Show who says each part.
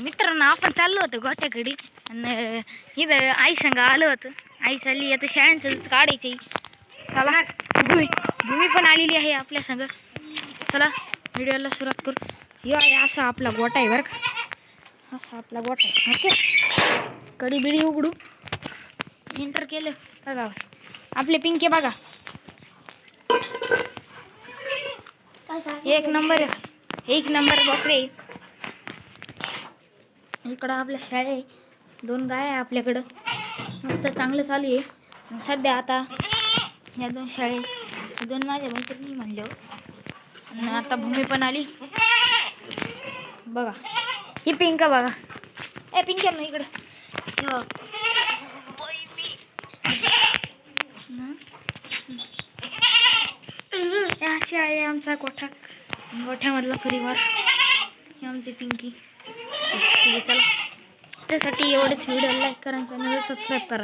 Speaker 1: मित्रांनो आपण चाललो होतो गोठ्याकडे आणि इथं आई संग आलो होतो. आई चालली आता शाळांचं काढायची. चला भूमी पण आलेली आहे आपल्या संग. चला व्हिडिओला सुरुवात करू. यो आहे असा आपला गोठा आहे बरं का. असा आपला गोठा आहे. ओके कडी बिडी उघडू. एंटर केलं बघा आपले पिंके बघा. एक नंबर बकरे. इकडं आपल्या शाळे आहे. 2 गाय आहे आपल्याकडं. मस्त चांगलं चालू आहे. सध्या आता या 2 शाळे 2 माझ्या मैत्रिणी म्हणले आणि आता भूमी पण आली बघा. ही पिंका बघा. ए पिंक्या ना इकडं. असे आहे आमचा गोठ्यामधला परिवार. ही आमची पिंकी. चला त्यासाठी एवढेच. व्हिडिओ लाईक करा आणि चॅनलला सबस्क्राईब करा.